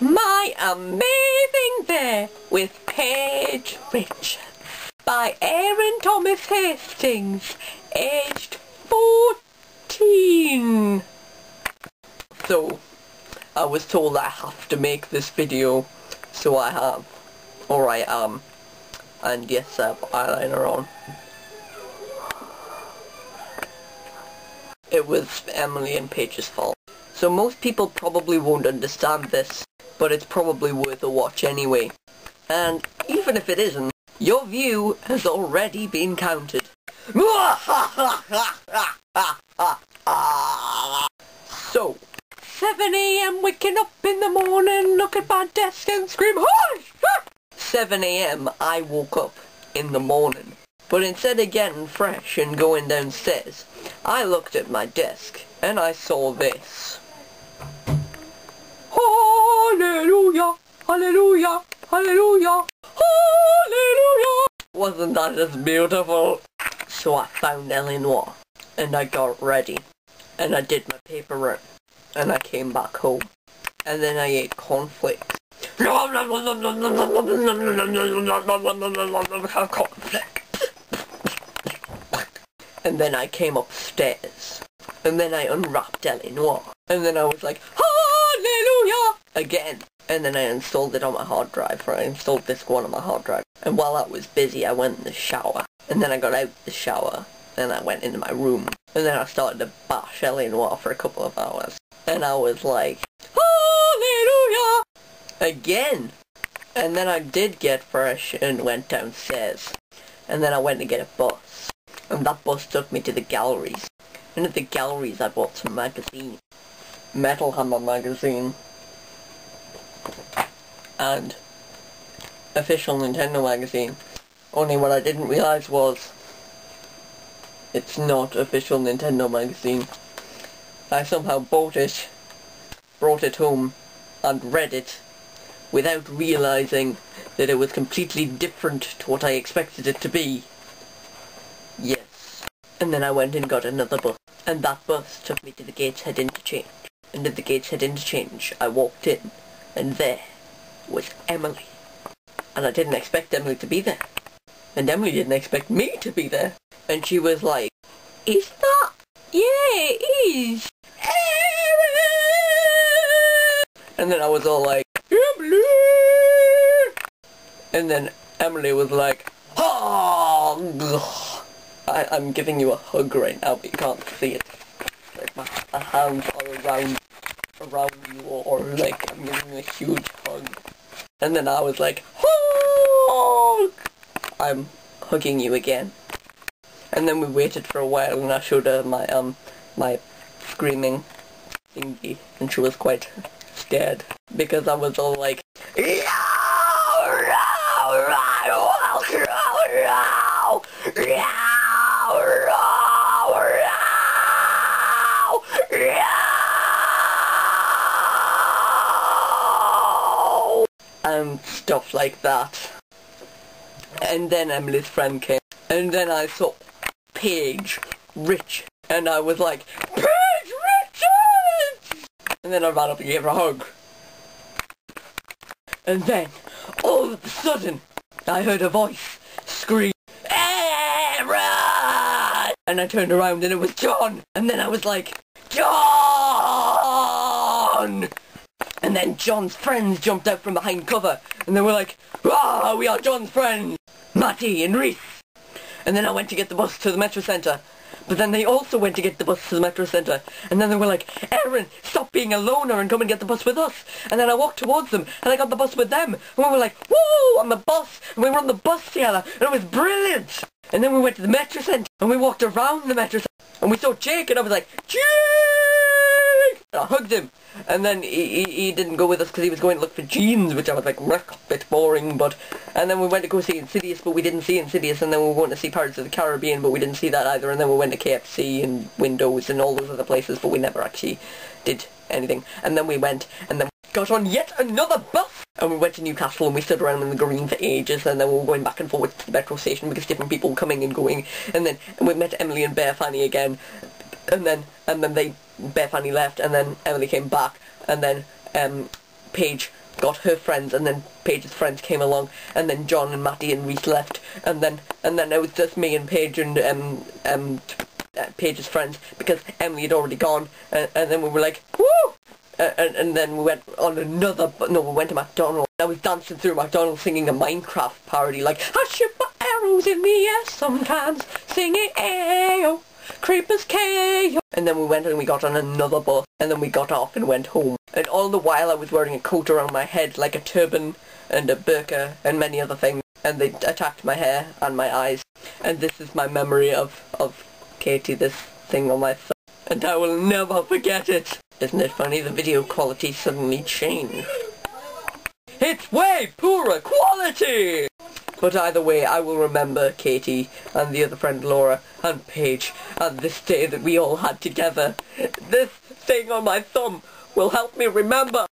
My Amazing Day with Paige Richards by Aaron Thomas Hastings, aged 14. So, I was told I have to make this video, so I have. Or I am. And yes, I have eyeliner on. It was Emily and Paige's fault. So most people probably won't understand this, but it's probably worth a watch anyway. And even if it isn't, your view has already been counted. So, 7 AM waking up in the morning, look at my desk and scream, hush! 7 AM I woke up in the morning. But instead of getting fresh and going downstairs, I looked at my desk and I saw this. Hallelujah, hallelujah, hallelujah, hallelujah. Wasn't that just beautiful? So I found Eleanor and I got ready and I did my paper route and I came back home and then I ate cornflakes. And then I came upstairs and then I unwrapped Eleanor and then I was like, hallelujah! Again. And then I installed it on my hard drive, or I installed this one on my hard drive. And while I was busy, I went in the shower. And then I got out the shower, and I went into my room. And then I started to bash Eleanor for a couple of hours. And I was like, hallelujah! Again! And then I did get fresh and went downstairs. And then I went to get a bus. And that bus took me to the galleries. And at the galleries I bought some magazines. Metal Hammer magazine. And Official Nintendo magazine. Only what I didn't realise was it's not Official Nintendo magazine. I somehow bought it, brought it home and read it without realising that it was completely different to what I expected it to be. Yes. And then I went and got another bus. And that bus took me to the Gateshead interchange. And at the Gateshead interchange I walked in and there was Emily. And I didn't expect Emily to be there. And Emily didn't expect me to be there. And she was like, is that? Yeah, it is. Emily! And then I was all like, Emily! And then Emily was like, hug! I'm giving you a hug right now, but you can't see it. Like my hands are around you, or like I'm giving you a huge hug. And then I was like, hug! I'm hugging you again. And then we waited for a while and I showed her my my screaming thingy, and she was quite scared because I was all like, and stuff like that. And then Emily's friend came, and then I saw Paige Richards, and I was like, Paige Richards! And then I ran up and gave her a hug. And then, all of a sudden, I heard a voice scream, Aaron! And I turned around and it was John, and then I was like, John! And then John's friends jumped out from behind cover, and they were like, ah, we are John's friends, Matty and Reese. And then I went to get the bus to the Metro Centre, but then they also went to get the bus to the Metro Centre, and then they were like, Aaron, stop being a loner and come and get the bus with us. And then I walked towards them, and I got the bus with them, and we were like, woo, on the bus, and we were on the bus together, and it was brilliant. And then we went to the Metro Centre, and we walked around the Metro Centre, and we saw Jake, and I was like, Jake! And I hugged him. And then he didn't go with us because he was going to look for jeans, which I was like, a bit boring, but... And then we went to go see Insidious, but we didn't see Insidious, and then we were going to see Pirates of the Caribbean, but we didn't see that either, and then we went to KFC and Windows and all those other places, but we never actually did anything. And then we went, and then got on yet another bus! And we went to Newcastle, and we stood around in the green for ages, and then we were going back and forward to the metro station because different people were coming and going, and then we met Emily and Bear Fanny again, and then Bear Fanny left, and then Emily came back, and then Paige got her friends, and then Paige's friends came along, and then John and Matty and Reese left, and then it was just me and Paige and Paige's friends, because Emily had already gone, and then we were like, woo! And then we went on we went to McDonald's. I was dancing through McDonald's singing a Minecraft parody, like, I shoot my arrows in the air sometimes, singing ayo, creepers KO. And then we went and we got on another bus, and then we got off and went home. And all the while I was wearing a coat around my head, like a turban and a burqa and many other things, and they attacked my hair and my eyes. And this is my memory of Katie, this thing on my thumb. And I will never forget it. Isn't it funny, the video quality suddenly changed? It's way poorer quality! But either way, I will remember Katie and the other friend Laura and Paige and this day that we all had together. This thing on my thumb will help me remember.